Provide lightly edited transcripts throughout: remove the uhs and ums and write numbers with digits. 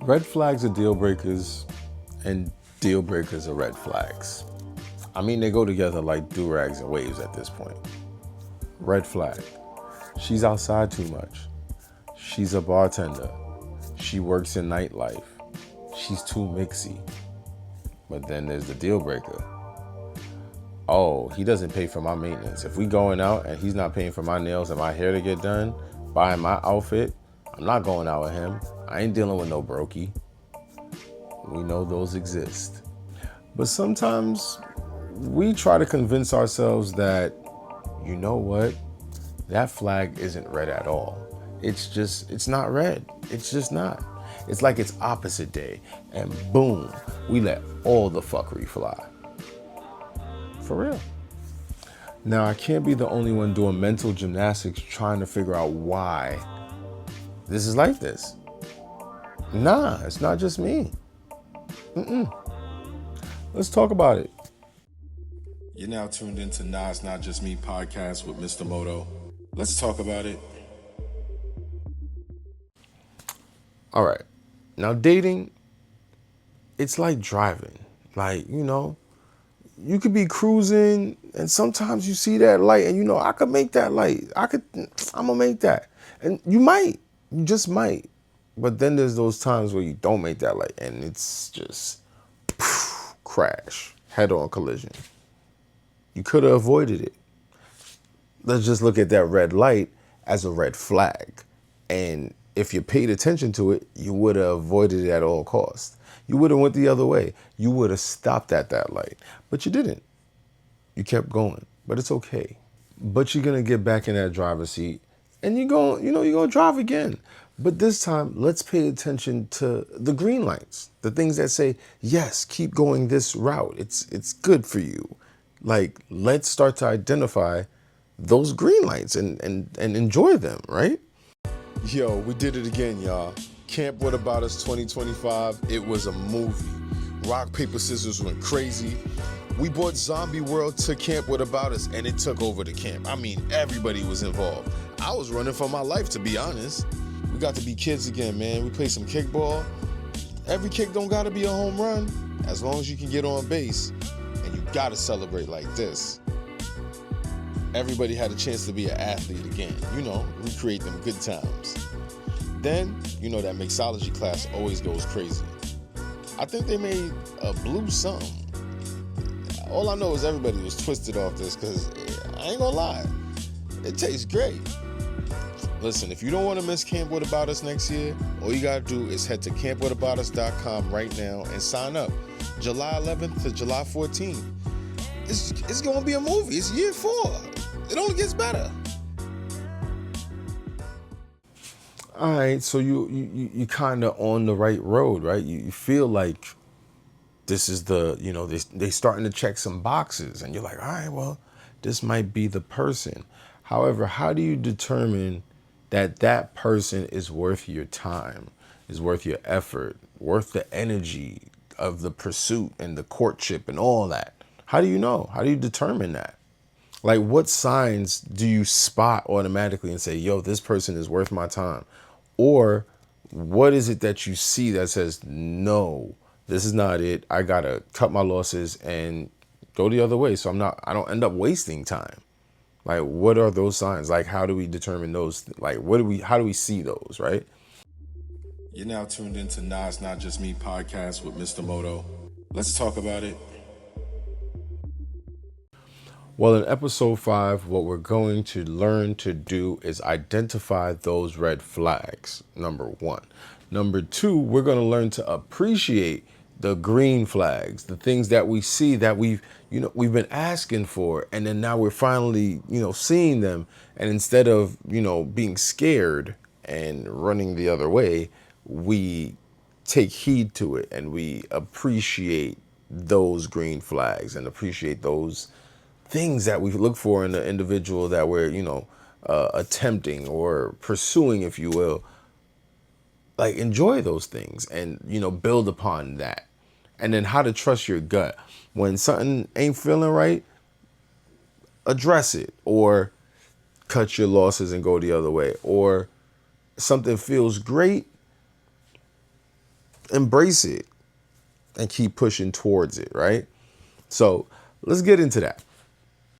Red flags are deal breakers, and deal breakers are red flags. I mean, they go together like do-rags and waves at this point. Red flag. She's outside too much. She's a bartender. She works in nightlife. She's too mixy. But then there's the deal breaker. Oh, he doesn't pay for my maintenance. If we going out and he's not paying for my nails and my hair to get done, buying my outfit, I'm not going out with him. I ain't dealing with no brokey. We know those exist. But sometimes we try to convince ourselves that, you know what? That flag isn't red at all. It's not red. It's just not. It's like it's opposite day. And boom, we let all the fuckery fly. For real. Now, I can't be the only one doing mental gymnastics trying to figure out why this is like this. Nah, it's not just me. Let's talk about it. You're now tuned into Nah, It's Not Just Me podcast with Mr. MoTo. Let's talk about it. All right. Now, dating, it's like driving. Like, you could be cruising and sometimes you see that light and I could make that light. I'm gonna make that. And you just might. But then there's those times where you don't make that light and it's just crash, head-on collision. You could have avoided it. Let's just look at that red light as a red flag. And if you paid attention to it, you would have avoided it at all costs. You would have went the other way. You would have stopped at that light, but you didn't. You kept going, but it's okay. But you're going to get back in that driver's seat and you're going to drive again. But this time, let's pay attention to the green lights, the things that say, yes, keep going this route. It's good for you. Like, let's start to identify those green lights and enjoy them, right? Yo, we did it again, y'all. Camp What About Us 2025, it was a movie. Rock, paper, scissors went crazy. We brought Zombie World to Camp What About Us, and it took over the camp. I mean, everybody was involved. I was running for my life, to be honest. We got to be kids again, man. We played some kickball. Every kick don't gotta be a home run, as long as you can get on base, and you gotta celebrate like this. Everybody had a chance to be an athlete again. Recreate them good times. Then, that mixology class always goes crazy. I think they made a blue something. All I know is everybody was twisted off this because I ain't gonna lie, it tastes great. Listen, if you don't want to miss Camp What About Us next year, all you gotta do is head to campwhataboutus.com right now and sign up. July 11th to July 14th. It's gonna be a movie. It's year 4. It only gets better. All right, so you kind of on the right road, right? You feel like this is they starting to check some boxes, and you're like, all right, well, this might be the person. However, how do you determine that person is worth your time, is worth your effort, worth the energy of the pursuit and the courtship and all that? How do you know? How do you determine that? Like, what signs do you spot automatically and say, yo, this person is worth my time? Or what is it that you see that says, no, this is not it. I got to cut my losses and go the other way so I don't end up wasting time. Like, what are those signs? Like, how do we determine those? Like, how do we see those, right? You're now tuned into Nah, It's Not Just Me podcast with Mr. MoTo. Let's talk about it. Well, in episode 5, what we're going to learn to do is identify those red flags, number 1. Number 2, we're going to learn to appreciate the green flags, the things that we see that we've been asking for. And then now we're finally, seeing them. And instead of, being scared and running the other way, we take heed to it and we appreciate those green flags and appreciate those things that we look for in the individual that we're, attempting or pursuing, if you will. Like, enjoy those things and, build upon that. And then how to trust your gut. When something ain't feeling right, address it or cut your losses and go the other way. Or something feels great, embrace it and keep pushing towards it, right? So let's get into that.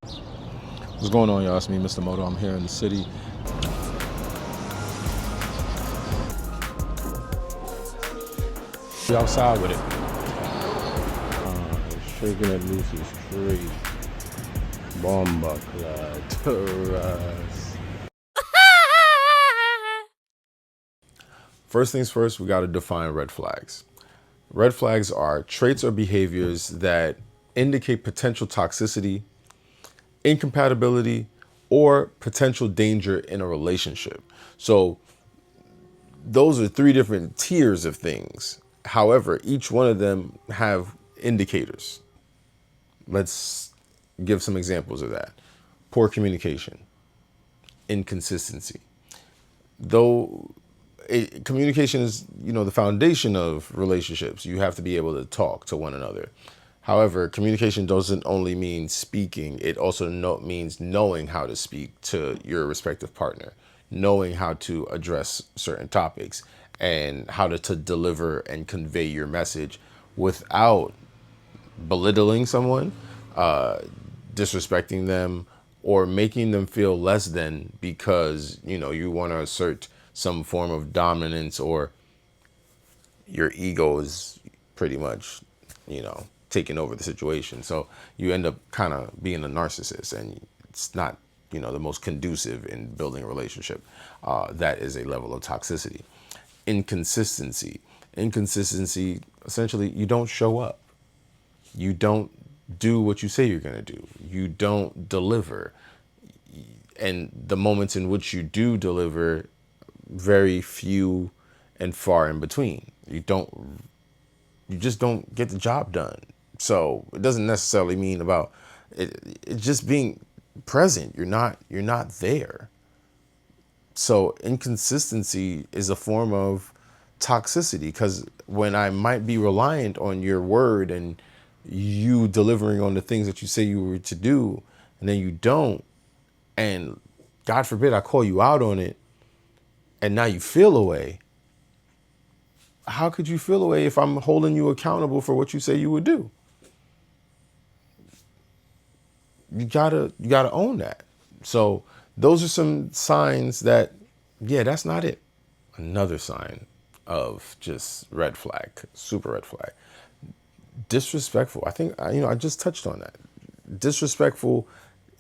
What's going on, y'all? It's me, Mr. MoTo. I'm here in the city. Be outside with it. Shaking at Lucy's tree. Bomba clad. First things first, we got to define red flags. Red flags are traits or behaviors that indicate potential toxicity, incompatibility, or potential danger in a relationship. So those are three different tiers of things. However, each one of them have indicators. Let's give some examples of that. Poor communication, inconsistency. Though communication is, the foundation of relationships. You have to be able to talk to one another. However, communication doesn't only mean speaking. It also means knowing how to speak to your respective partner, knowing how to address certain topics, and how to deliver and convey your message without belittling someone, disrespecting them, or making them feel less than because, you want to assert some form of dominance, or your ego is pretty much, taking over the situation. So you end up kind of being a narcissist, and it's not, the most conducive in building a relationship. That is a level of toxicity. Inconsistency. Inconsistency, essentially, you don't show up. You don't do what you say you're going to do. You don't deliver. And the moments in which you do deliver, very few and far in between. You just don't get the job done. So it doesn't necessarily mean about it just being present. You're not there. So inconsistency is a form of toxicity, because when I might be reliant on your word and you delivering on the things that you say you were to do, and then you don't, and God forbid I call you out on it, and now you feel away. How could you feel away if I'm holding you accountable for what you say you would do? You gotta own that. So those are some signs that, yeah, that's not it. Another sign of just red flag, super red flag. Disrespectful. I think, I just touched on that. Disrespectful,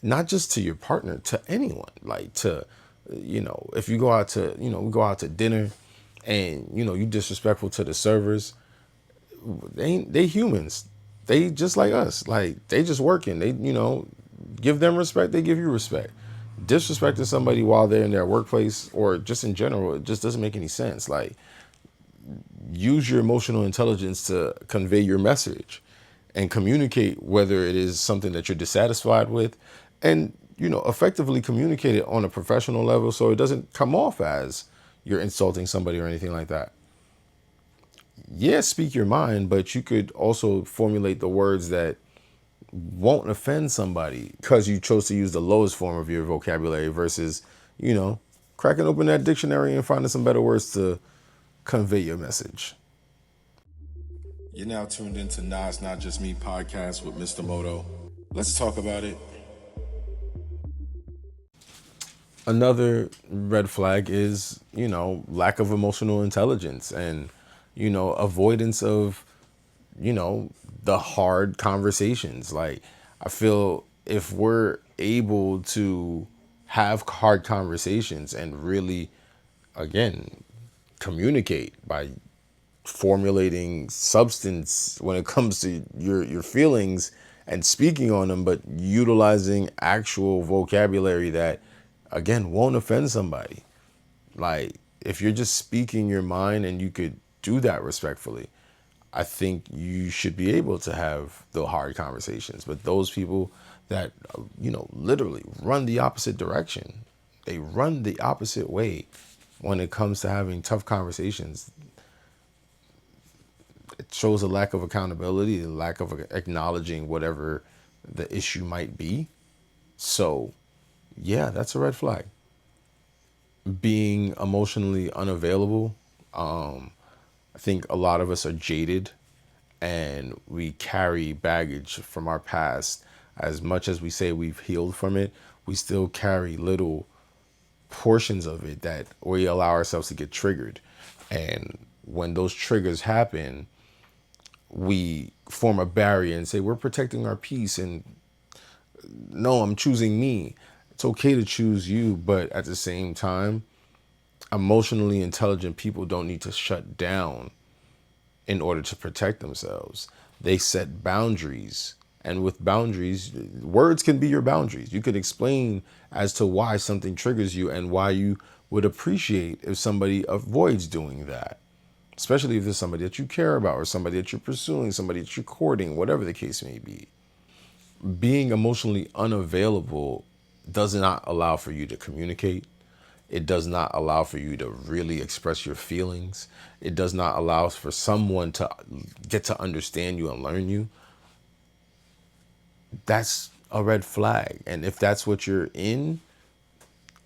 not just to your partner, to anyone. Like to, if you go out to, we go out to dinner and, you disrespectful to the servers, they humans. They just like us. Like they just working. They, give them respect, they give you respect. Disrespecting somebody while they're in their workplace or just in general, it just doesn't make any sense. Like, use your emotional intelligence to convey your message and communicate whether it is something that you're dissatisfied with, and, effectively communicate it on a professional level so it doesn't come off as you're insulting somebody or anything like that. Yeah, speak your mind, but you could also formulate the words that won't offend somebody because you chose to use the lowest form of your vocabulary versus, cracking open that dictionary and finding some better words to convey your message. You're now tuned into Nah, It's Not Just Me podcast with Mr. MoTo. Let's talk about it. Another red flag is, lack of emotional intelligence and, avoidance of, the hard conversations. Like, I feel if we're able to have hard conversations and really, again, communicate by formulating substance when it comes to your feelings and speaking on them, but utilizing actual vocabulary that, again, won't offend somebody. Like, if you're just speaking your mind and you could do that respectfully, I think you should be able to have the hard conversations. But those people that, literally run the opposite direction, they run the opposite way when it comes to having tough conversations. It shows a lack of accountability, a lack of acknowledging whatever the issue might be. So, yeah, that's a red flag. Being emotionally unavailable, I think a lot of us are jaded and we carry baggage from our past. As much as we say we've healed from it, we still carry little portions of it that we allow ourselves to get triggered. And when those triggers happen, we form a barrier and say, we're protecting our peace. And no, I'm choosing me. It's okay to choose you, but at the same time, emotionally intelligent people don't need to shut down in order to protect themselves. They set boundaries. And with boundaries, words can be your boundaries. You could explain as to why something triggers you and why you would appreciate if somebody avoids doing that. Especially if there's somebody that you care about or somebody that you're pursuing, somebody that you're courting, whatever the case may be. Being emotionally unavailable does not allow for you to communicate. It does not allow for you to really express your feelings. It does not allow for someone to get to understand you and learn you. That's a red flag. And if that's what you're in,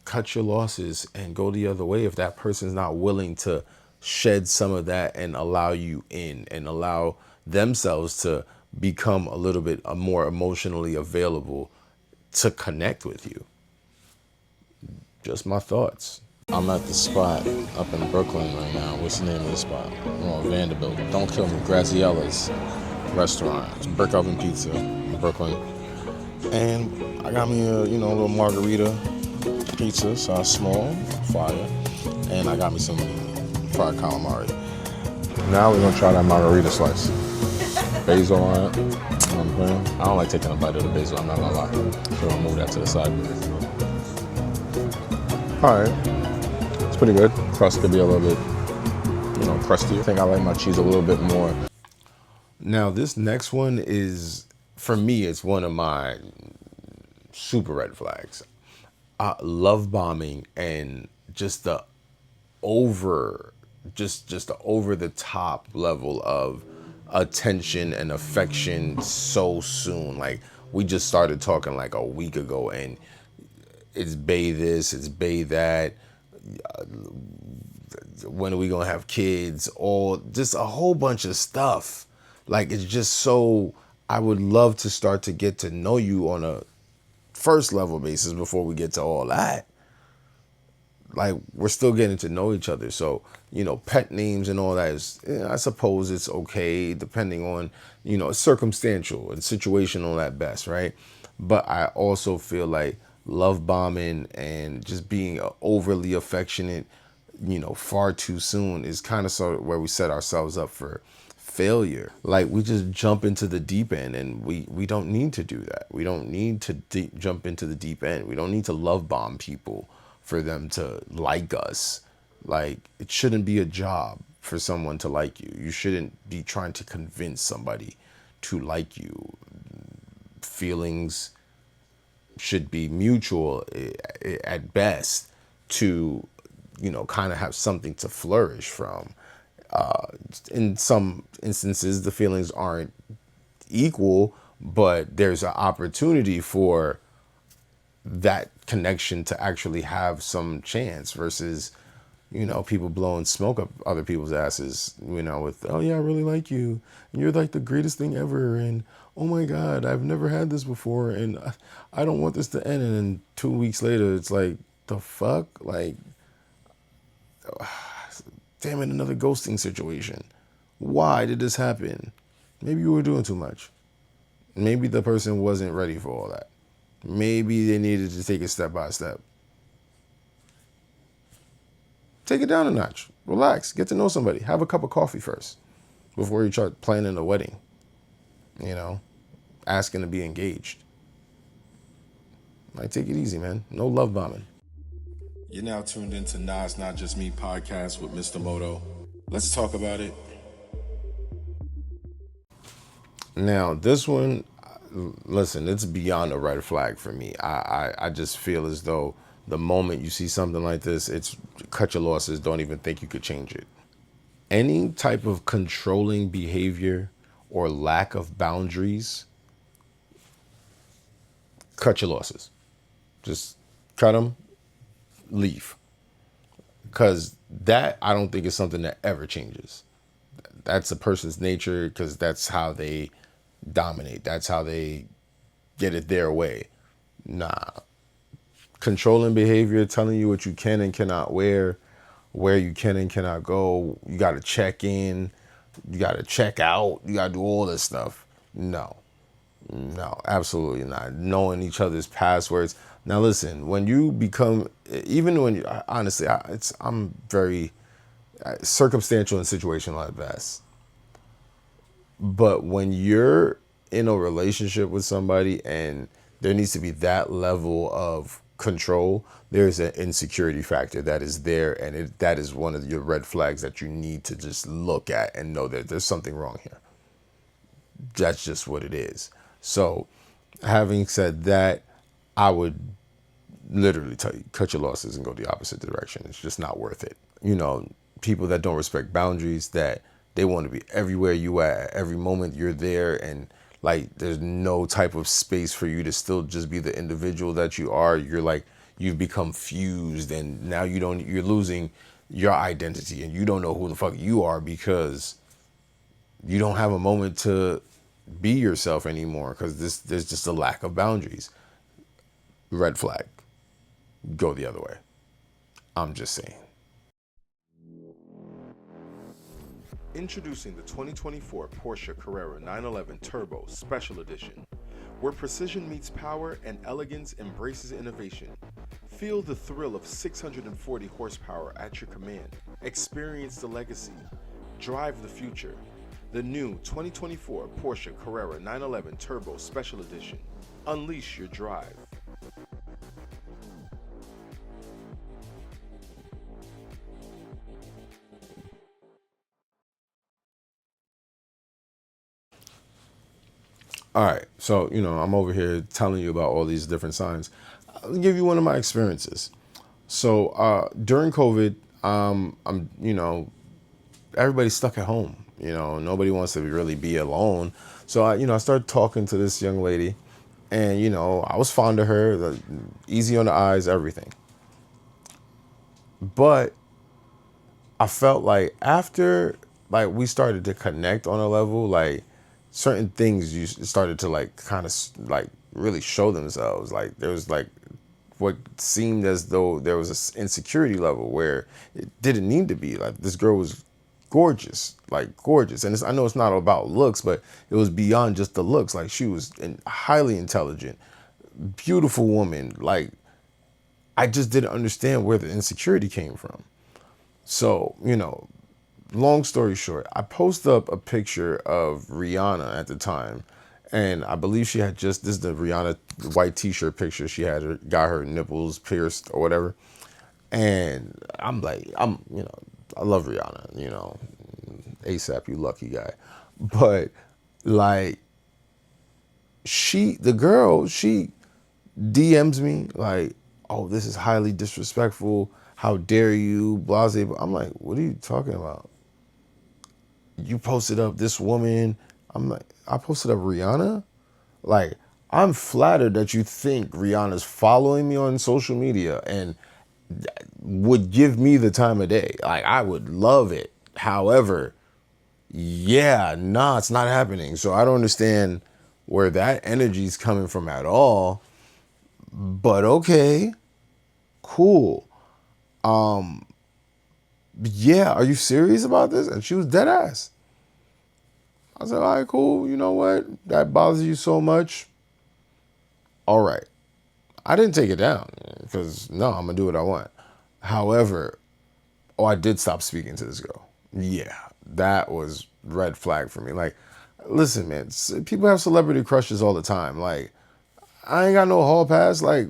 cut your losses and go the other way. If that person's not willing to shed some of that and allow you in and allow themselves to become a little bit more emotionally available to connect with you. Just my thoughts. I'm at the spot up in Brooklyn right now. What's the name of the spot? We're on Vanderbilt. Don't Kill Me, Graziella's restaurant. It's brick oven pizza in Brooklyn. And I got me a little margarita pizza, size small, fire. And I got me some fried calamari. Now we're gonna try that margarita slice. Basil on it. You know what I'm saying? I don't like taking a bite of the basil, I'm not gonna lie. So I'll move that to the side. All right, it's pretty good. Crust could be a little bit, crusty. I think I like my cheese a little bit more. Now this next one is, for me, it's one of my super red flags. Love bombing and just the over the top level of attention and affection so soon. Like, we just started talking like a week ago and it's bae this, it's bae that. When are we gonna have kids? Or just a whole bunch of stuff. Like, it's just so, I would love to start to get to know you on a first level basis before we get to all that. Like, we're still getting to know each other. So, pet names and all that is, I suppose it's okay, depending on, it's circumstantial and situational at best, right? But I also feel like love bombing and just being overly affectionate, far too soon is kind of sort of where we set ourselves up for failure. Like, we just jump into the deep end, and we don't need to do that. We don't need to jump into the deep end. We don't need to love bomb people for them to like us. Like, it shouldn't be a job for someone to like you. You shouldn't be trying to convince somebody to like you. Feelings should be mutual at best to, kind of have something to flourish from. In some instances, the feelings aren't equal, but there's an opportunity for that connection to actually have some chance versus, people blowing smoke up other people's asses, with, oh yeah, I really like you, and you're like the greatest thing ever, and oh my God, I've never had this before, and I don't want this to end. And then 2 weeks later, it's like, the fuck? Like, damn it, another ghosting situation. Why did this happen? Maybe you were doing too much. Maybe the person wasn't ready for all that. Maybe they needed to take it step by step. Take it down a notch. Relax. Get to know somebody. Have a cup of coffee first before you start planning a wedding. Asking to be engaged. Like, take it easy, man. No love bombing. You're now tuned into Nah, It's Not Just Me podcast with Mr. MoTo. Let's talk about it. Now, this one, listen, it's beyond a red flag for me. I just feel as though the moment you see something like this, it's cut your losses. Don't even think you could change it. Any type of controlling behavior or lack of boundaries, cut your losses. Just cut them, leave. Because that, I don't think, is something that ever changes. that's a person's nature because that's how they dominate. That's how they get it their way. Nah. Controlling behavior, telling you what you can and cannot wear, where you can and cannot go. You got to check in. You got to check out. You got to do all this stuff. No. No, absolutely not. Knowing each other's passwords. Now, listen, when you become, even when you, honestly, I'm very circumstantial and situational at best. But when you're in a relationship with somebody and there needs to be that level of control, there's an insecurity factor that is there. And that is one of your red flags that you need to just look at and know that there's something wrong here. That's just what it is. So having said that, I would literally tell you, cut your losses and go the opposite direction. It's just not worth it. You know, people that don't respect boundaries, that they want to be everywhere you at every moment you're there, and like there's no type of space for you to still just be the individual that you are. You're like, you've become fused, and now you're losing your identity and you don't know who the fuck you are because you don't have a moment to be yourself anymore because there's just a lack of boundaries. Red flag. Go the other way. I'm just saying. Introducing the 2024 Porsche Carrera 911 Turbo Special Edition, where precision meets power and elegance embraces innovation. Feel the thrill of 640 horsepower at your command. Experience the legacy. Drive the future. The new 2024 Porsche Carrera 911 Turbo Special Edition. Unleash your drive. All right, so, I'm over here telling you about all these different signs. I'll give you one of my experiences. So during COVID, everybody's stuck at home. Nobody wants to really be alone. So I started talking to this young lady, and I was fond of her, easy on the eyes, everything. But I felt like after we started to connect on a level, like certain things you started to kind of really show themselves. Like there was what seemed as though there was an insecurity level where it didn't need to be. Like this girl was gorgeous, gorgeous. And I know it's not about looks, but it was beyond just the looks. Like she was highly intelligent, beautiful woman. Like I just didn't understand where the insecurity came from. So, long story short, I posted up a picture of Rihanna at the time. And I believe she had this is the Rihanna white t-shirt picture. She got her nipples pierced or whatever. And I love Rihanna, ASAP, you lucky guy. But the girl, she DMs me like, oh, this is highly disrespectful. How dare you, blase. I'm like, what are you talking about? You posted up this woman. I'm like, I posted up Rihanna? Like, I'm flattered that you think Rihanna's following me on social media and would give me the time of day. Like, I would love it. However, it's not happening. So I don't understand where that energy's coming from at all. But okay, cool. Yeah, are you serious about this? And she was dead ass. I said, all right, cool. You know what? That bothers you so much. All right. I didn't take it down because no, I'm going to do what I want. However, I did stop speaking to this girl. Yeah, that was red flag for me. Like, listen, man, people have celebrity crushes all the time. Like, I ain't got no hall pass. Like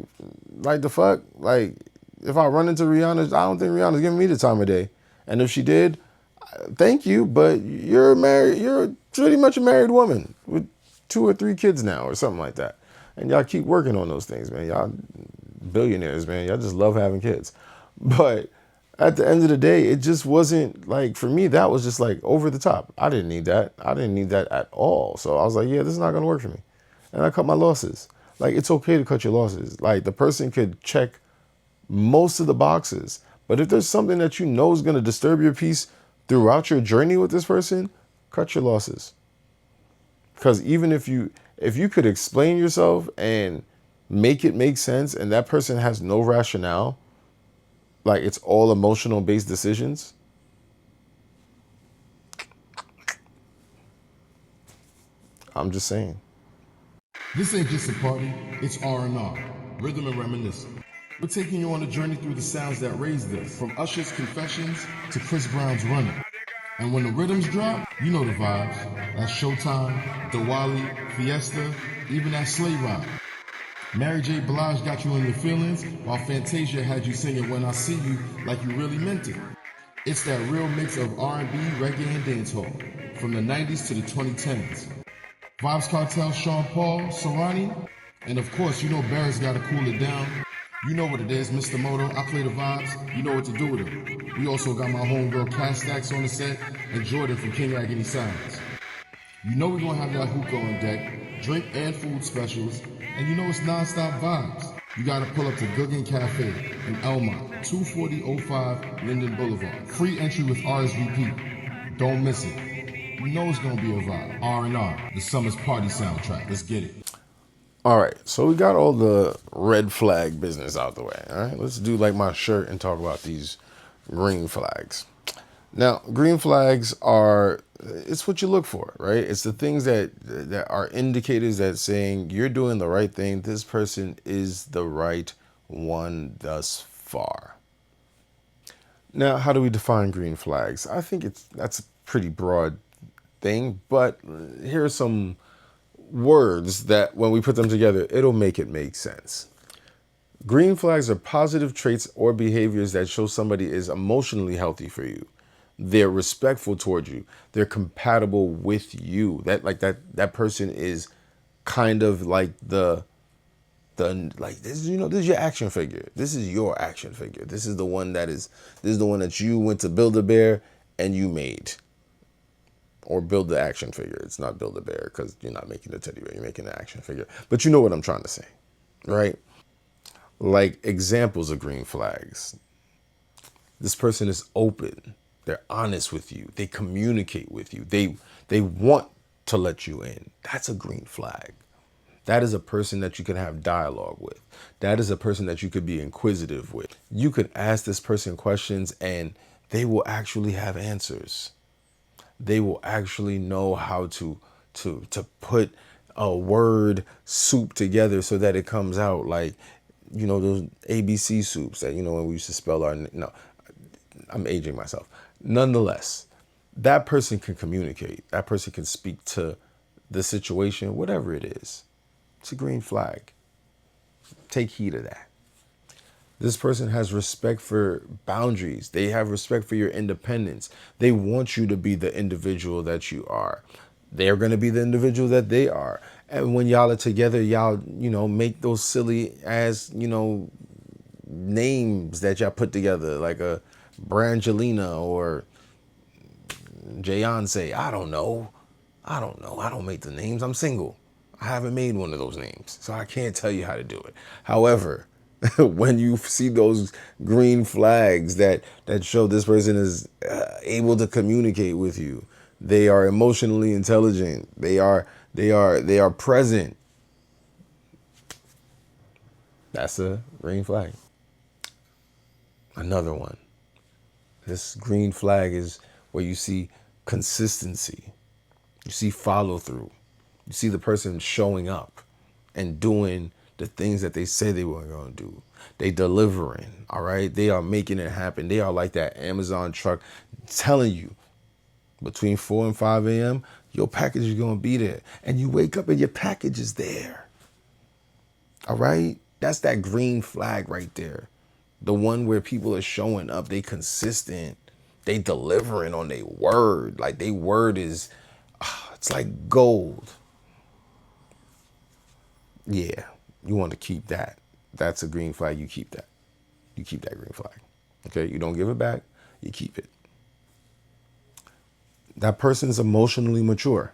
the fuck? Like, if I run into Rihanna, I don't think Rihanna's giving me the time of day. And if she did, thank you, but you're married. You're pretty much a married woman with 2 or 3 kids now or something like that. And y'all keep working on those things, man. Y'all billionaires, man. Y'all just love having kids. But at the end of the day, it just wasn't for me, that was just over the top. I didn't need that. I didn't need that at all. So I was like, yeah, this is not going to work for me. And I cut my losses. It's okay to cut your losses. The person could check most of the boxes. But if there's something that you know is going to disturb your peace throughout your journey with this person, Cut your losses. Because even if you could explain yourself and make it make sense, and that person has no rationale, like it's all emotional based decisions, I'm just saying. This ain't just a party, it's R&R, rhythm and reminiscence. We're taking you on a journey through the sounds that raised us, from Usher's Confessions to Chris Brown's Running. And when the rhythms drop, you know the vibes. That's Showtime, Diwali, Fiesta, even that sleigh ride. Mary J. Blige got you in your feelings, while Fantasia had you singing When I See You like you really meant it. It's that real mix of R&B, reggae, and dancehall, from the 90s to the 2010s. Vibes Cartel, Sean Paul, Serrani, and of course, you know Barrett's gotta cool it down. You know what it is, Mr. MoTo, I play the vibes, you know what to do with them. We also got my homegirl Cash Stacks on the set, and Jordan from King Raggedy Silence. You know we're gonna have that hookah on deck, drink and food specials, and you know it's non-stop vibes. You gotta pull up to Guggen Cafe in Elmont, 24005 Linden Boulevard. Free entry with RSVP. Don't miss it. You know it's gonna be a vibe. R&R, the summer's party soundtrack. Let's get it. All right, so we got all the red flag business out the way. All right, let's do like my shirt and talk about these green flags. Now, green flags are, it's what you look for, right? It's the things that are indicators that saying you're doing the right thing. This person is the right one thus far. Now, how do we define green flags? I think that's a pretty broad thing, but here are some words that when we put them together, it'll make it make sense. Green flags are positive traits or behaviors that show somebody is emotionally healthy for you. They're respectful toward you. They're compatible with you. That person is kind of like the like this, this is your action figure. This is your action figure. This is the one that you went to Build-A-Bear and you made. Or build the action figure. It's not Build-A-Bear because you're not making the teddy bear. You're making an action figure. But you know what I'm trying to say, right? Like examples of green flags. This person is open. They're honest with you. They communicate with you. They want to let you in. That's a green flag. That is a person that you can have dialogue with. That is a person that you could be inquisitive with. You could ask this person questions and they will actually have answers. They will actually know how to put a word soup together so that it comes out like, those ABC soups that, when we used to spell no, I'm aging myself. Nonetheless, that person can communicate. That person can speak to the situation, whatever it is. It's a green flag. Take heed of that. This person has respect for boundaries. They have respect for your independence. They want you to be the individual that you are. They're going to be the individual that they are. And when y'all are together, y'all, make those silly ass, names that y'all put together, like a Brangelina or Jayonce. I don't know. I don't make the names. I'm single. I haven't made one of those names, so I can't tell you how to do it. However, when you see those green flags that show this person is able to communicate with you, they are emotionally intelligent, they are present. That's a green flag. Another one. This green flag is where you see consistency. You see follow through. You see the person showing up and doing the things that they say they were going to do. They delivering, all right? They are making it happen. They are like that Amazon truck telling you between 4 and 5 a.m., your package is going to be there. And you wake up and your package is there. All right? That's that green flag right there. The one where people are showing up. They consistent. They delivering on their word. Like their word is, it's like gold. Yeah, you want to keep that. That's a green flag. You keep that. You keep that green flag. Okay, you don't give it back. You keep it. That person's emotionally mature.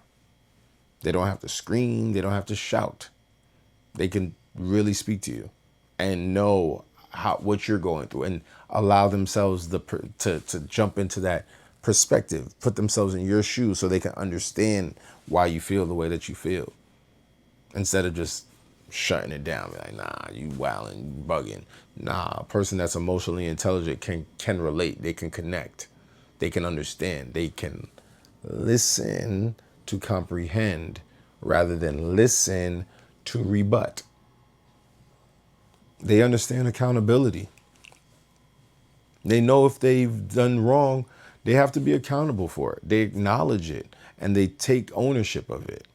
They don't have to scream. They don't have to shout. They can really speak to you and know what you're going through and allow themselves to jump into that perspective, put themselves in your shoes so they can understand why you feel the way that you feel. Instead of just shutting it down. Be like, nah, you wilding, you bugging. Nah, a person that's emotionally intelligent can relate. They can connect. They can understand. They can listen to comprehend rather than listen to rebut. They understand accountability. They know if they've done wrong, they have to be accountable for it. They acknowledge it and they take ownership of it.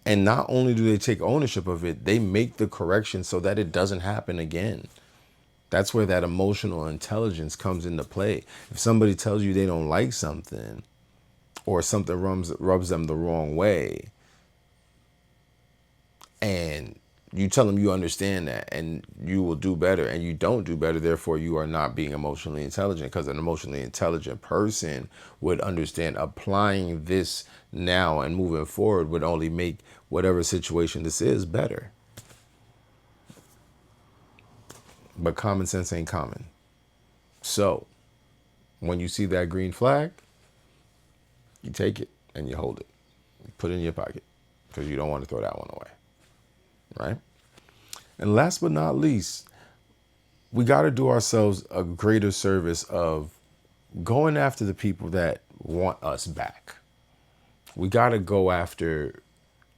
And not only do they take ownership of it, they make the correction so that it doesn't happen again. That's where that emotional intelligence comes into play. If somebody tells you they don't like something or something rubs them the wrong way, and you tell them you understand that and you will do better, and you don't do better, therefore you are not being emotionally intelligent, because an emotionally intelligent person would understand applying this now and moving forward would only make whatever situation this is better. But common sense ain't common. So when you see that green flag, you take it and you hold it. You put it in your pocket because you don't want to throw that one away. Right? And last but not least, we got to do ourselves a greater service of going after the people that want us back. We got to go after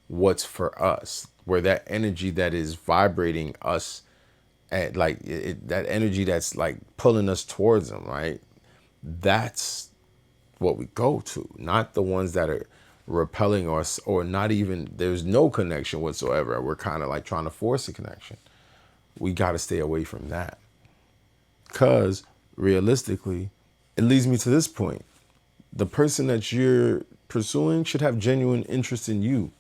what's for us, where that energy that is vibrating us at like that energy that's like pulling us towards them, right? That's what we go to, not the ones that are repelling us, or not even, there's no connection whatsoever. We're kind of like trying to force a connection. We got to stay away from that, because realistically, it leads me to this point. The person that you're pursuing should have genuine interest in you,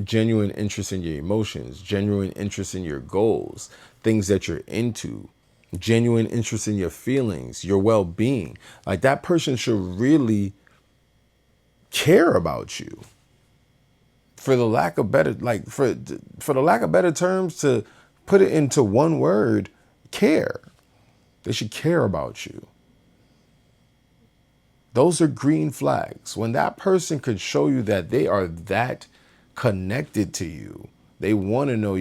genuine interest in your emotions, genuine interest in your goals, things that you're into, genuine interest in your feelings, your well-being. Like, that person should really care about you. For the lack of better, like for the lack of better terms, to put it into one word, care. They should care about you. Those are green flags. When that person could show you that they are that connected to you, they want to know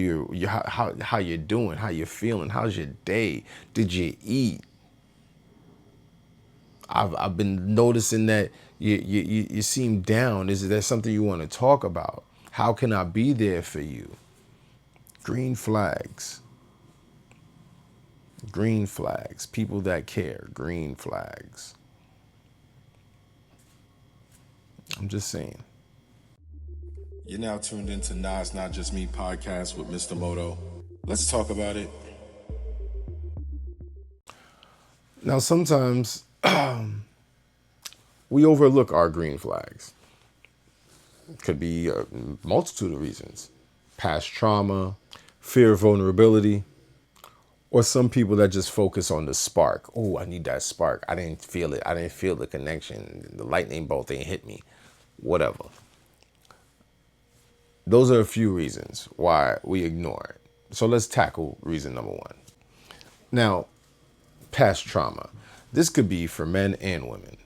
how you're doing, how you're feeling, how's your day, did you eat? I've been noticing that you seem down. Is there something you want to talk about? How can I be there for you? Green flags. Green flags. People that care. Green flags. I'm just saying. You're now tuned into Nah, It's Not Just Me podcast with Mr. MoTo. Let's talk about it. Now, sometimes we overlook our green flags. It could be a multitude of reasons. Past trauma, fear of vulnerability, or some people that just focus on the spark. Oh, I need that spark. I didn't feel it. I didn't feel the connection. The lightning bolt ain't hit me. Whatever. Those are a few reasons why we ignore it. So let's tackle reason number one. Now, past trauma. This could be for men and women.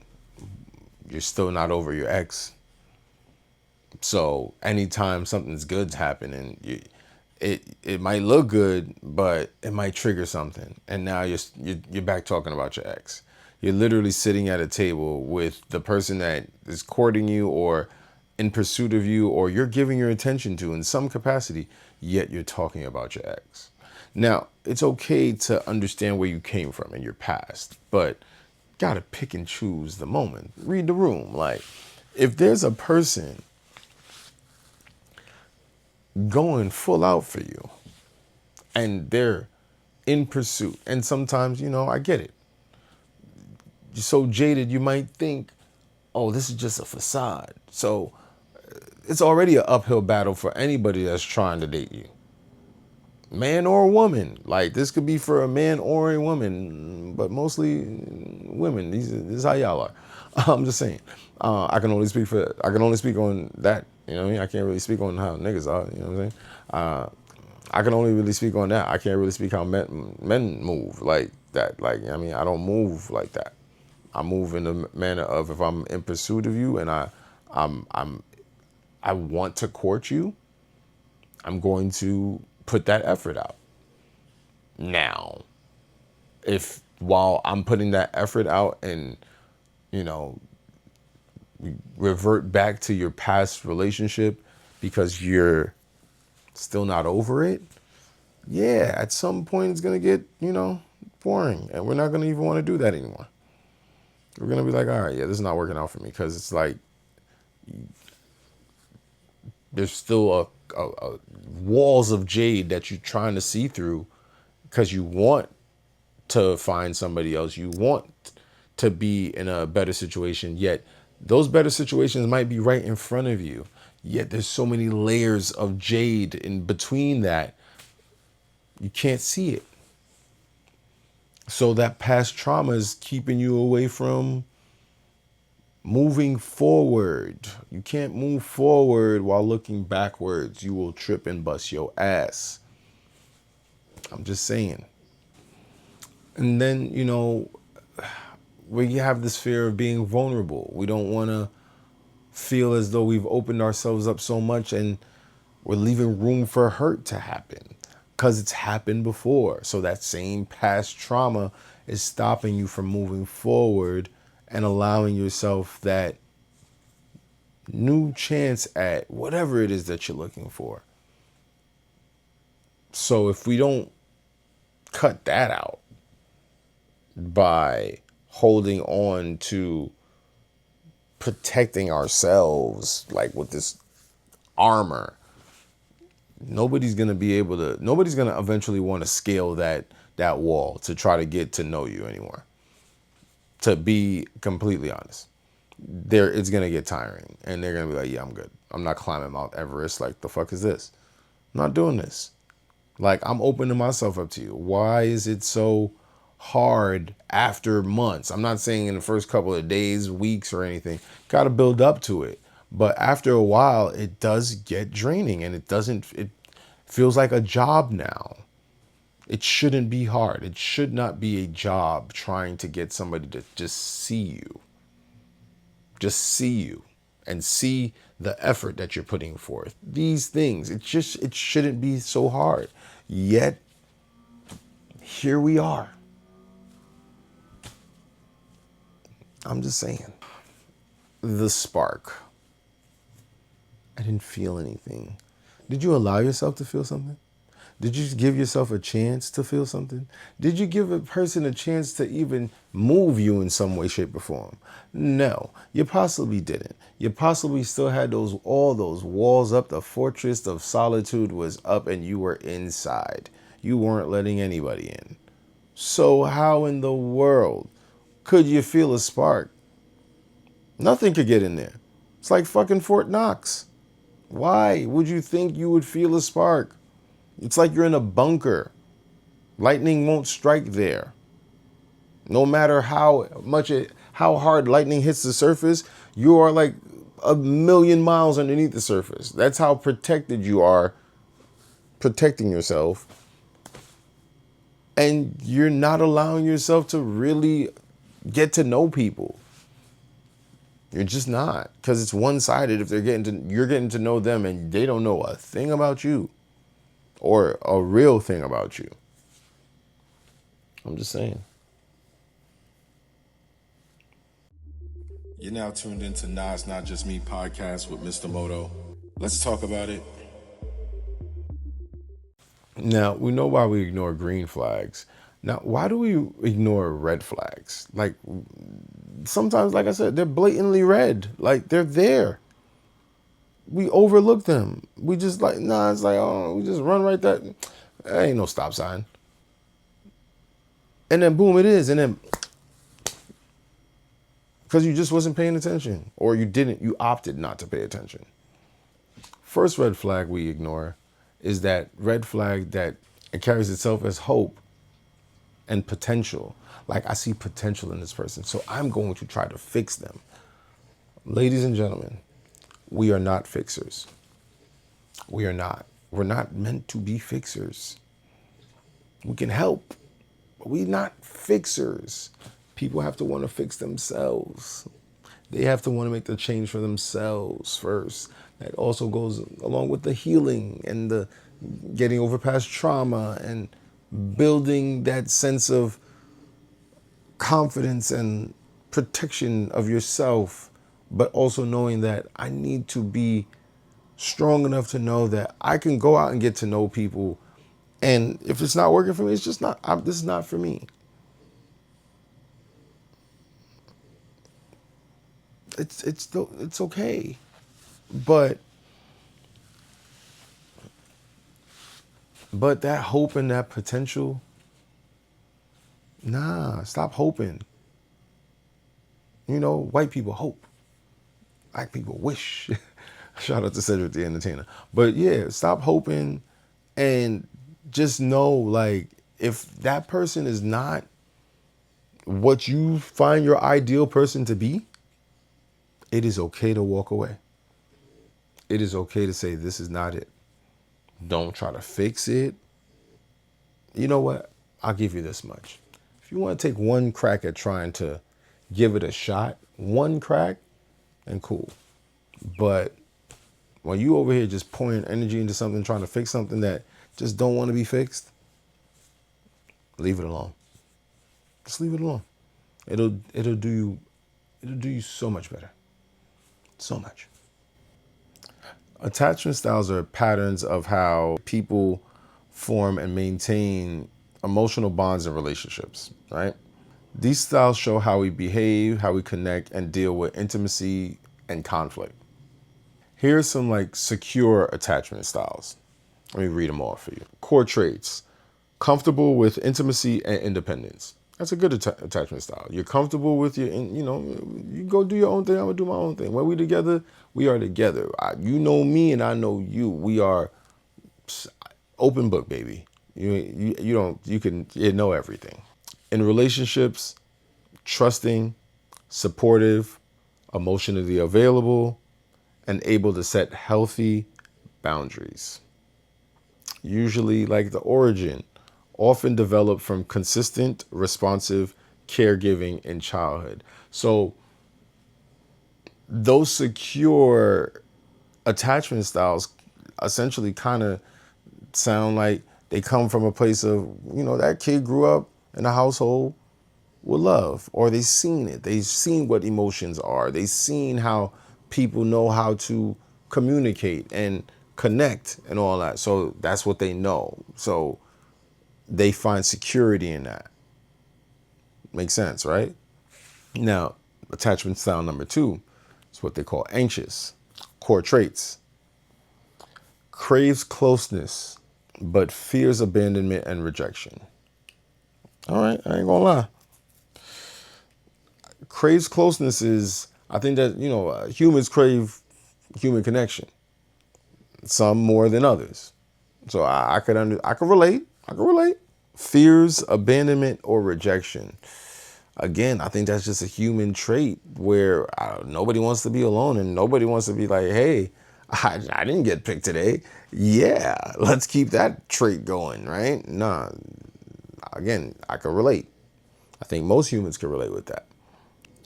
You're still not over your ex. So anytime something's good's happening, it might look good, but it might trigger something. And now you're back talking about your ex. You're literally sitting at a table with the person that is courting you or in pursuit of you, or you're giving your attention to in some capacity, yet you're talking about your ex. Now, it's okay to understand where you came from in your past, but gotta pick and choose the moment. Read the room. Like, if there's a person going full out for you and they're in pursuit, and sometimes, I get it. You're so jaded, you might think, oh, this is just a facade. So it's already an uphill battle for anybody that's trying to date you. Man or woman. Like, this could be for a man or a woman, but mostly women. This is how y'all are. I'm just saying. I can only speak on that. You know what I mean? I can't really speak on how niggas are. You know what I'm saying? I can only really speak on that. I can't really speak how men move like that. Like, I mean, I don't move like that. I move in the manner of, if I'm in pursuit of you and I want to court you, I'm going to put that effort out. Now, if while I'm putting that effort out and, you know, revert back to your past relationship because you're still not over it, yeah, at some point it's going to get, boring. And we're not going to even want to do that anymore. We're going to be like, all right, yeah, this is not working out for me, because it's like there's still a walls of jade that you're trying to see through because you want to find somebody else. You want to be in a better situation, yet those better situations might be right in front of you. Yet there's so many layers of jade in between that you can't see it. So that past trauma is keeping you away from moving forward. You can't move forward while looking backwards. You will trip and bust your ass. I'm just saying. And then, we have this fear of being vulnerable. We don't want to feel as though we've opened ourselves up so much and we're leaving room for hurt to happen because it's happened before. So that same past trauma is stopping you from moving forward and allowing yourself that new chance at whatever it is that you're looking for. So if we don't cut that out by holding on to protecting ourselves like with this armor, nobody's going to eventually want to scale that wall to try to get to know you anymore. To be completely honest, it's going to get tiring and they're going to be like, yeah, I'm good. I'm not climbing Mount Everest. Like, the fuck is this? I'm not doing this. Like, I'm opening myself up to you. Why is it so hard after months? I'm not saying in the first couple of days, weeks, or anything. Got to build up to it. But after a while, it does get draining, and it feels like a job now. It shouldn't be hard. It should not be a job trying to get somebody to just see you. Just see you and see the effort that you're putting forth. These things, it shouldn't be so hard. Yet, here we are. I'm just saying. The spark. I didn't feel anything. Did you allow yourself to feel something? Did you give yourself a chance to feel something? Did you give a person a chance to even move you in some way, shape, or form? No, you possibly didn't. You possibly still had all those walls up. The fortress of solitude was up and you were inside. You weren't letting anybody in. So how in the world could you feel a spark? Nothing could get in there. It's like fucking Fort Knox. Why would you think you would feel a spark? It's like you're in a bunker. Lightning won't strike there. No matter how hard lightning hits the surface, you are like a million miles underneath the surface. That's how protected you are, protecting yourself. And you're not allowing yourself to really get to know people. You're just not, because it's one-sided. If you're getting to know them and they don't know a thing about you or a real thing about you. I'm just saying. You're now tuned into Nah, Not Just Me podcast with Mr. MoTo. Let's talk about it. Now, we know why we ignore green flags. Now, why do we ignore red flags? Like, sometimes, like I said, they're blatantly red. Like, they're there. We overlook them. We just like, it's like, oh, we just run right there. There ain't no stop sign. And then boom, it is. And then, because you just wasn't paying attention, or you opted not to pay attention. First red flag we ignore is that red flag that it carries itself as hope and potential. Like, I see potential in this person, so I'm going to try to fix them. Ladies and gentlemen, we are not fixers. We are not. We're not meant to be fixers. We can help, but we're not fixers. People have to want to fix themselves. They have to want to make the change for themselves first. That also goes along with the healing and the getting over past trauma and building that sense of confidence and protection of yourself, but also knowing that I need to be strong enough to know that I can go out and get to know people. And if it's not working for me, it's just not, this is not for me. It's okay. But that hope and that potential, nah, stop hoping. You know, white people hope. Black people wish. Shout out to Cedric the Entertainer. But yeah, stop hoping and just know, like, if that person is not what you find your ideal person to be, it is okay to walk away. It is okay to say, this is not it. Don't try to fix it. You know what? I'll give you this much. If you want to take one crack at trying to give it a shot, one crack, then cool. But when you over here just pouring energy into something, trying to fix something that just don't want to be fixed, leave it alone. Just leave it alone. It'll do you so much better. So much. Attachment styles are patterns of how people form and maintain emotional bonds and relationships, right? These styles show how we behave, how we connect, and deal with intimacy and conflict. Here's some like secure attachment styles. Let me read them all for you. Core traits: comfortable with intimacy and independence. That's a good attachment style. You're comfortable with your, you go do your own thing, I'm gonna do my own thing. When we together, we are together. You know me and I know you. We are open book, baby. You know everything. In relationships, trusting, supportive, emotionally available, and able to set healthy boundaries. Usually, like the origin, often developed from consistent, responsive caregiving in childhood. So those secure attachment styles essentially kind of sound like they come from a place of, that kid grew up in a household with love, or they've seen it. They've seen what emotions are. They've seen how people know how to communicate and connect and all that. So that's what they know. So they find security in that. Makes sense, right? Now, attachment style number 2 is what they call anxious. Core traits: craves closeness, but fears abandonment and rejection. All right, I ain't gonna lie. Craves closeness is, I think that, humans crave human connection. Some more than others. So I could relate. Fears abandonment or rejection. Again, I think that's just a human trait where nobody wants to be alone and nobody wants to be like, hey, I didn't get picked today. Yeah, let's keep that trait going, right? Nah, again, I can relate. I think most humans can relate with that.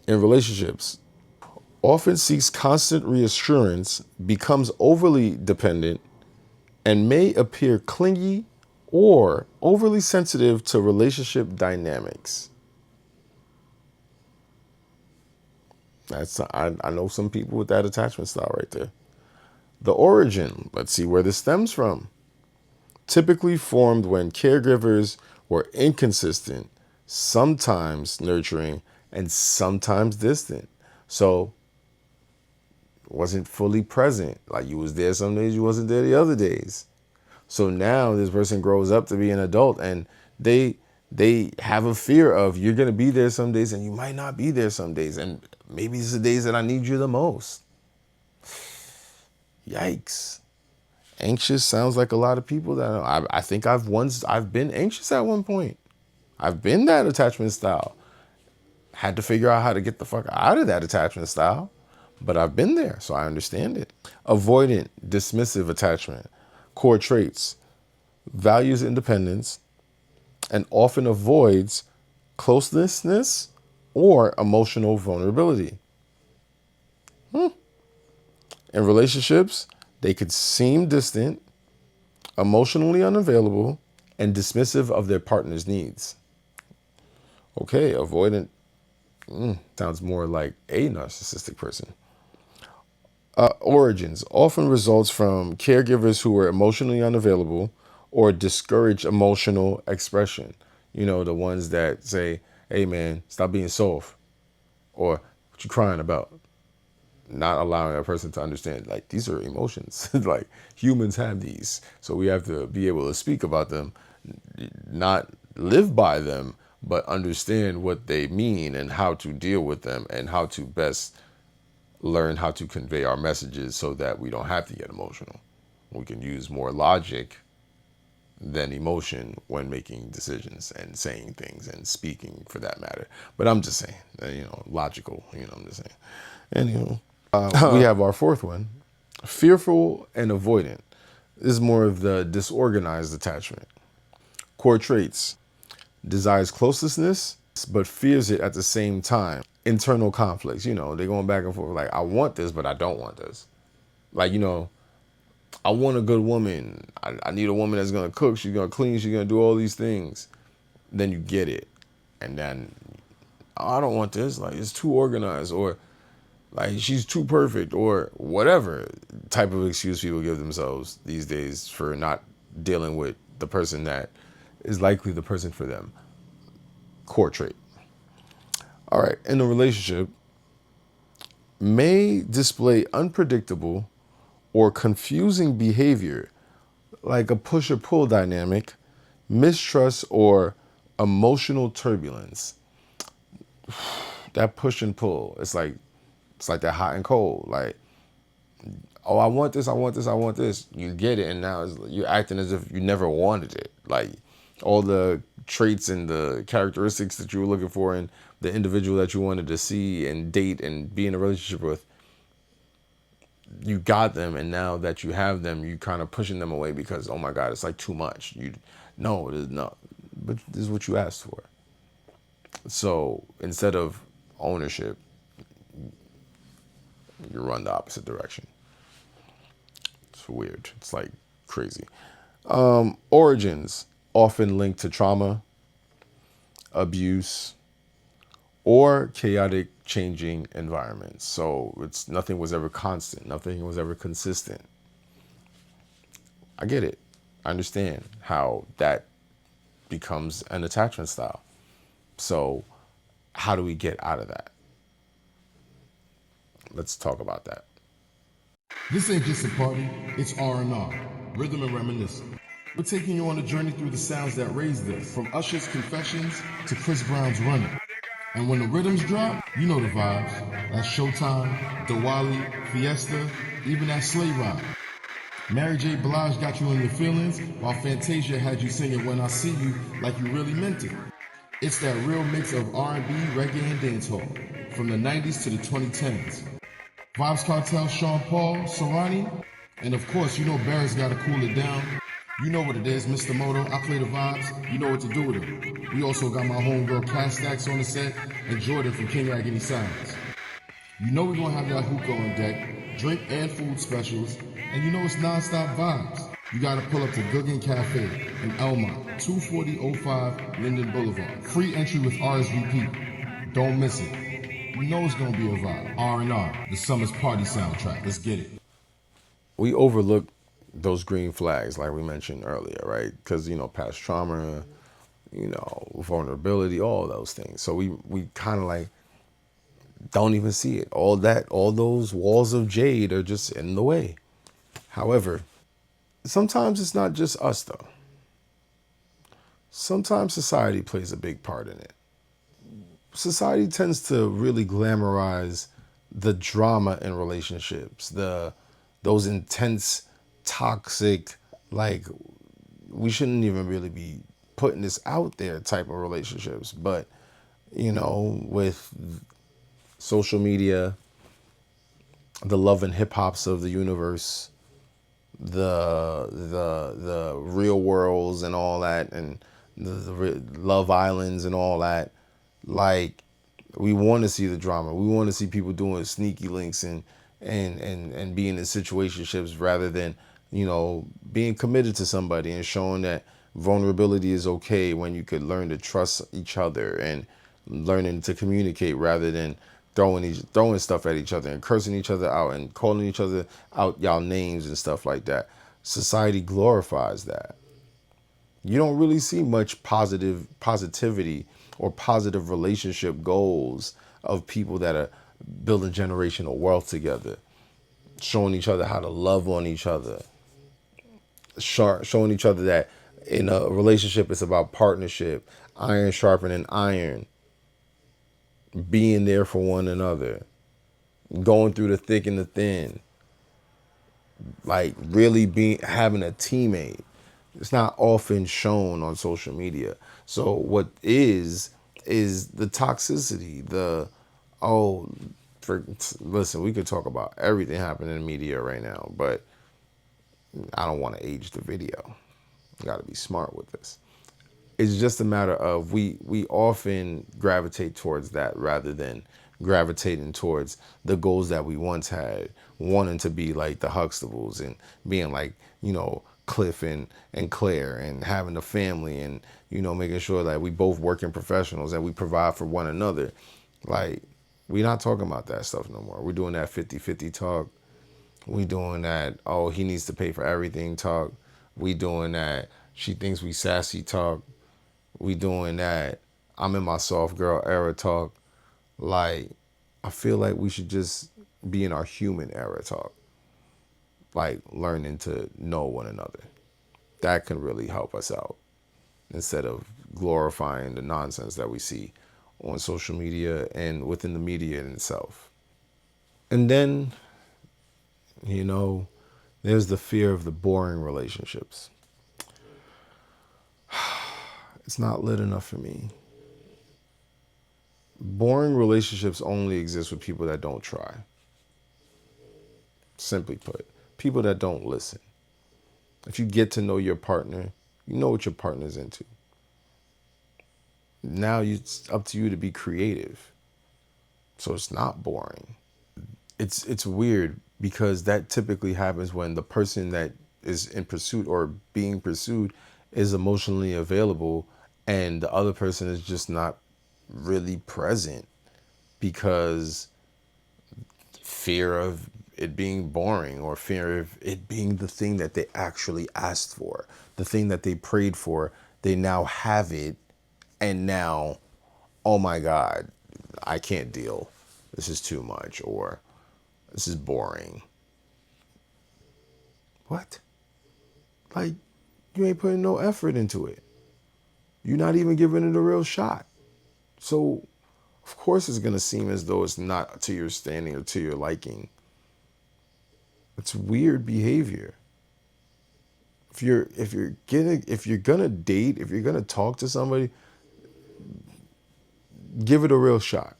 In relationships, often seeks constant reassurance, becomes overly dependent, and may appear clingy or overly sensitive to relationship dynamics. I know some people with that attachment style right there. The origin, let's see where this stems from. Typically formed when caregivers were inconsistent, sometimes nurturing, and sometimes distant. So wasn't fully present. Like you was there some days, you wasn't there the other days. So now this person grows up to be an adult and they have a fear of you're going to be there some days and you might not be there some days. And maybe it's the days that I need you the most. Yikes. Anxious sounds like a lot of people that I think I've been anxious at one point. I've been that attachment style. Had to figure out how to get the fuck out of that attachment style, but I've been there, so I understand it. Avoidant, dismissive attachment. Core traits: values independence and often avoids closeness or emotional vulnerability. In relationships, they could seem distant, emotionally unavailable, and dismissive of their partner's needs. Okay, avoidant sounds more like a narcissistic person. Origins often results from caregivers who were emotionally unavailable or discourage emotional expression. You know, the ones that say, hey man, stop being soft, or what you crying about? Not allowing a person to understand, like, these are emotions. Like, humans have these. So we have to be able to speak about them, not live by them, but understand what they mean and how to deal with them and how to best learn how to convey our messages so that we don't have to get emotional. We can use more logic than emotion when making decisions and saying things and speaking for that matter. But I'm just saying, logical, I'm just saying. Anywho, we have our fourth one, fearful and avoidant. This is more of the disorganized attachment. Core traits: desires closeness, but fears it at the same time. Internal conflicts, they're going back and forth like, I want this, but I don't want this. Like, I want a good woman. I need a woman that's going to cook. She's going to clean. She's going to do all these things. Then you get it. And then, I don't want this. Like, it's too organized, or like, she's too perfect, or whatever type of excuse people give themselves these days for not dealing with the person that is likely the person for them. Core trait. All right. In a relationship, may display unpredictable or confusing behavior, like a push or pull dynamic, mistrust, or emotional turbulence. That push and pull, it's like that hot and cold. Like, oh, I want this, I want this, I want this. You get it, and now you're acting as if you never wanted it. Like, all the traits and the characteristics that you were looking for in the individual that you wanted to see and date and be in a relationship with, you got them, and now that you have them, you kind of pushing them away because, oh my God, it's like too much. No, it is not. But this is what you asked for. So instead of ownership, you run the opposite direction. It's weird. It's like crazy. Origins often linked to trauma, abuse, or chaotic changing environments. So nothing was ever constant. Nothing was ever consistent. I get it. I understand how that becomes an attachment style. So how do we get out of that? Let's talk about that. This ain't just a party, it's R&R, rhythm and reminiscence. We're taking you on a journey through the sounds that raised us, from Usher's Confessions to Chris Brown's Running. And when the rhythms drop, you know the vibes. That's Showtime, Diwali, Fiesta, even that sleigh ride. Mary J. Blige got you in your feelings, while Fantasia had you singing When I See You like you really meant it. It's that real mix of R&B, reggae, and dancehall, from the 90s to the 2010s. Vibes Cartel, Sean Paul, Serrani, and of course, you know Barrett's gotta cool it down. You know what it is, Mr. MoTo, I play the vibes, you know what to do with them. We also got my homegirl Cass Stacks on the set, and Jordan from King Agony Sounds. You know we're gonna have that hookah on deck, drink and food specials, and you know it's non-stop vibes. You gotta pull up to Guggen Cafe in Elmont, 24005 Linden Boulevard. Free entry with RSVP. Don't miss it. You know it's gonna be a vibe. R&R, the summer's party soundtrack. Let's get it. We overlook those green flags, like we mentioned earlier, right? Because, past trauma, vulnerability, all those things. So we kind of like don't even see it. All those walls of jade are just in the way. However, sometimes it's not just us, though. Sometimes society plays a big part in it. Society tends to really glamorize the drama in relationships, those intense, toxic, like, we shouldn't even really be putting this out there type of relationships. But, with social media, the love and hip hops of the universe, the real worlds and all that, and the Love Islands and all that, like, We want to see the drama. We want to see people doing sneaky links and being in situationships rather than, being committed to somebody and showing that vulnerability is okay when you could learn to trust each other and learning to communicate rather than throwing stuff at each other and cursing each other out and calling each other out y'all names and stuff like that. Society glorifies that. You don't really see much positivity or positive relationship goals of people that are building generational wealth together, showing each other how to love on each other, showing each other that in a relationship it's about partnership, iron sharpening iron, being there for one another, going through the thick and the thin, like really having a teammate. It's not often shown on social media. So what is the toxicity, oh, listen, we could talk about everything happening in the media right now, but I don't want to age the video. You got to be smart with this. It's just a matter of we often gravitate towards that rather than gravitating towards the goals that we once had, wanting to be like the Huxtables and being like, Cliff and Claire and having a family and, making sure that we both working professionals and we provide for one another. Like, we're not talking about that stuff no more. We're doing that 50-50 talk. We doing that, oh, he needs to pay for everything talk. We doing that, she thinks we sassy talk. We doing that, I'm in my soft girl era talk. Like, I feel like we should just be in our human era talk. Like, learning to know one another. That can really help us out instead of glorifying the nonsense that we see on social media and within the media in itself. And then, there's the fear of the boring relationships. It's not lit enough for me. Boring relationships only exist with people that don't try. Simply put, people that don't listen. If you get to know your partner, you know what your partner's into. Now it's up to you to be creative. So it's not boring. It's weird because that typically happens when the person that is in pursuit or being pursued is emotionally available and the other person is just not really present because fear of it being boring or fear of it being the thing that they actually asked for, the thing that they prayed for. They now have it and now, oh my God, I can't deal. This is too much or this is boring. What? Like, you ain't putting no effort into it. You're not even giving it a real shot. So, of course, it's going to seem as though it's not to your standing or to your liking. It's weird behavior. If you're gonna date, if you're gonna talk to somebody, give it a real shot.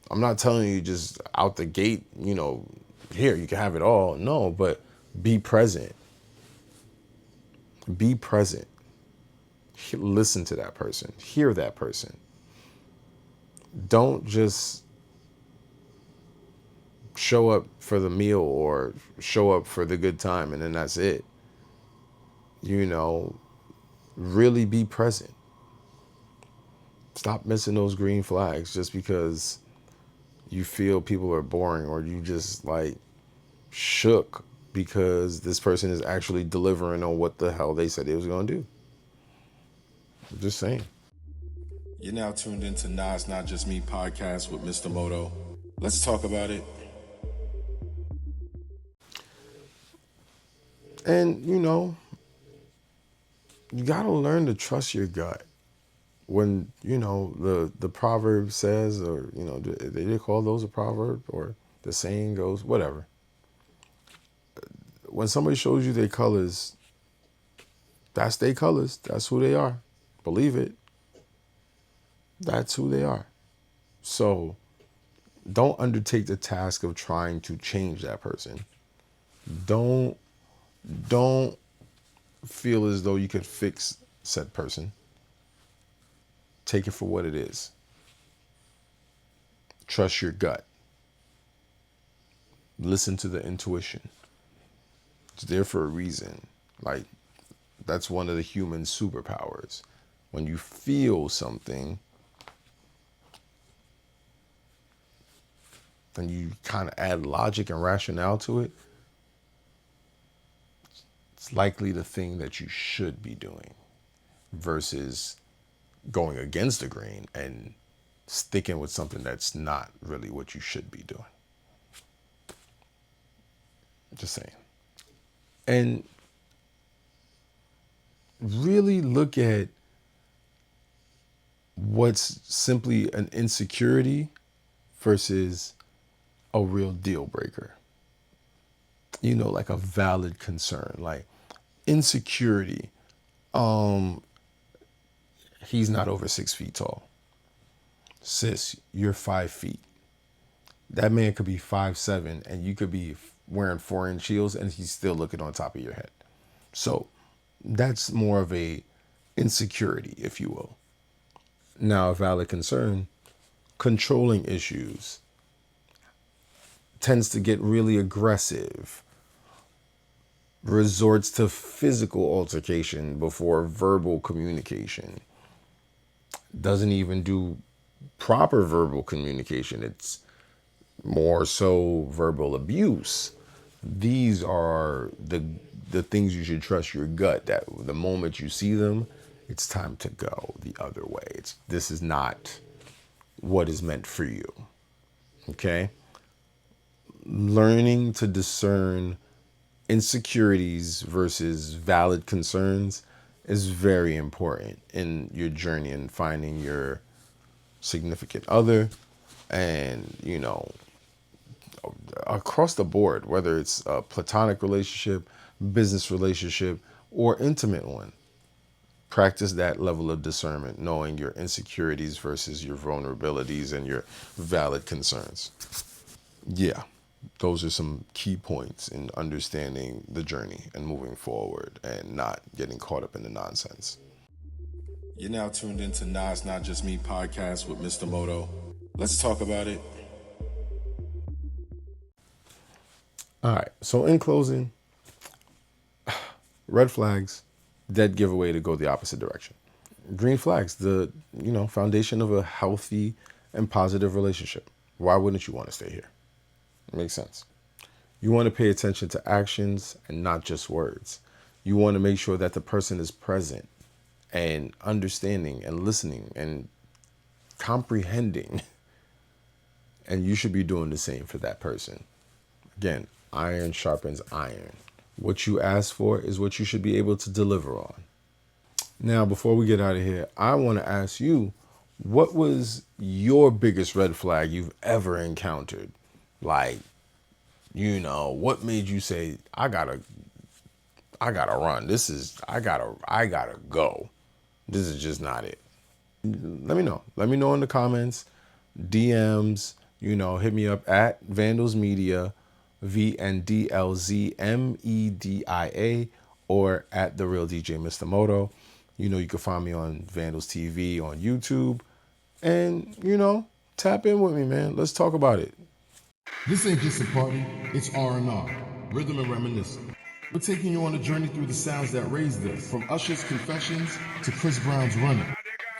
I'm not telling you just out the gate, here, you can have it all. No, but be present. Be present. Listen to that person. Hear that person. Don't just show up for the meal or show up for the good time and then that's it. Really be present. Stop missing those green flags just because you feel people are boring or you just like shook because this person is actually delivering on what the hell they said they was going to do. I'm just saying. You're now tuned into Nas Not Just Me podcast with Mr. MoTo. Let's talk about it. And, you got to learn to trust your gut. When, the proverb says, or, they call those a proverb or the saying goes, whatever. When somebody shows you their colors, that's their colors. That's who they are. Believe it. That's who they are. So don't undertake the task of trying to change that person. Don't feel as though you could fix said person. Take it for what it is. Trust your gut. Listen to the intuition. It's there for a reason. Like, that's one of the human superpowers. When you feel something, and you kind of add logic and rationale to it, it's likely the thing that you should be doing versus going against the grain and sticking with something that's not really what you should be doing. Just saying. And really look at what's simply an insecurity versus a real deal breaker. You know, like a valid concern, like insecurity. He's not over 6 feet tall. Sis, you're 5 feet. That man could be 5'7", and you could be wearing 4-inch heels and he's still looking on top of your head. So that's more of a insecurity, if you will. Now, a valid concern, controlling issues, tends to get really aggressive, resorts to physical altercation before verbal communication, doesn't even do proper verbal communication. It's more so verbal abuse. These are the things you should trust your gut, that the moment you see them, it's time to go the other way. This is not what is meant for you. Okay? Learning to discern insecurities versus valid concerns is very important in your journey in finding your significant other, and, you know, across the board, whether it's a platonic relationship, business relationship, or intimate one. Practice that level of discernment, knowing your insecurities versus your vulnerabilities and your valid concerns. Yeah, those are some key points in understanding the journey and moving forward and not getting caught up in the nonsense. You're now tuned into Nah, It's Not Just Me podcast with Mr. MoTo. Let's talk about it. All right, so in closing, red flags, dead giveaway to go the opposite direction. Green flags, the foundation of a healthy and positive relationship. Why wouldn't you want to stay here? It makes sense. You want to pay attention to actions and not just words. You want to make sure that the person is present and understanding and listening and comprehending. And you should be doing the same for that person. Again, iron sharpens iron. What you ask for is what you should be able to deliver on. Now, before we get out of here, I want to ask you, what was your biggest red flag you've ever encountered? Like, what made you say, I gotta run. I gotta go. This is just not it. Let me know. Let me know in the comments, DMs, hit me up at Vandals Media, VNDLZFilms&TV, or at The Real DJ Mr. MoTo. You can find me on Vandals TV on YouTube. And, tap in with me, man. Let's talk about it. This ain't just a party, it's R&R, rhythm and reminiscence. We're taking you on a journey through the sounds that raised us, from Usher's Confessions to Chris Brown's Running.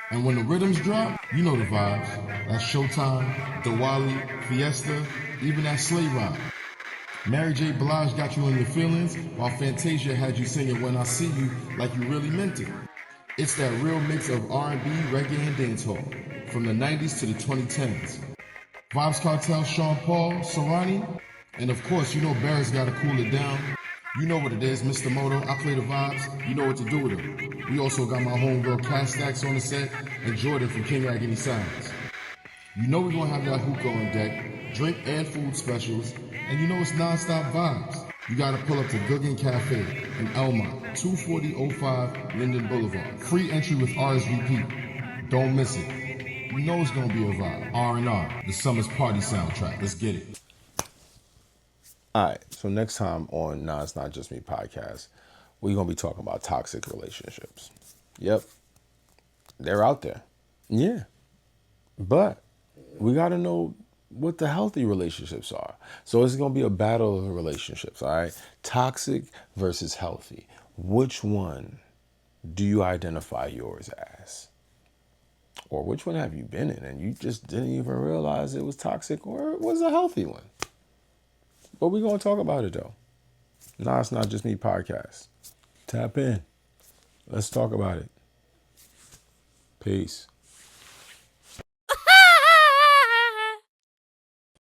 And when the rhythms drop, you know the vibes. That's Showtime, Diwali, Fiesta, even that sleigh ride. Mary J. Blige got you in your feelings, while Fantasia had you singing When I See You like you really meant it. It's that real mix of R&B, reggae, and dancehall, from the 90s to the 2010s. Vibes Cartel, Sean Paul, Serrani, and of course, Barrett's gotta cool it down. You know what it is, Mr. MoTo, I play the vibes, you know what to do with them. We also got my homegirl Cass Stacks on the set, and Jordan from King Agony Sounds. We're gonna have that hookah on deck, drink and food specials, and it's non-stop vibes. You gotta pull up to Guggen Cafe in Elmont, 24005 Linden Boulevard. Free entry with RSVP. Don't miss it. It's gonna be a vibe. R&R, the summer's party soundtrack. Let's get it. All right, so next time on Nah, It's Not Just Me podcast, we're going to be talking about toxic relationships. Yep, they're out there. Yeah, but we got to know what the healthy relationships are. So it's going to be a battle of the relationships, all right? Toxic versus healthy. Which one do you identify yours as? Or which one have you been in and you just didn't even realize it was toxic or it was a healthy one? But we're going to talk about it though. Nah, it's not just me podcast. Tap in. Let's talk about it. Peace.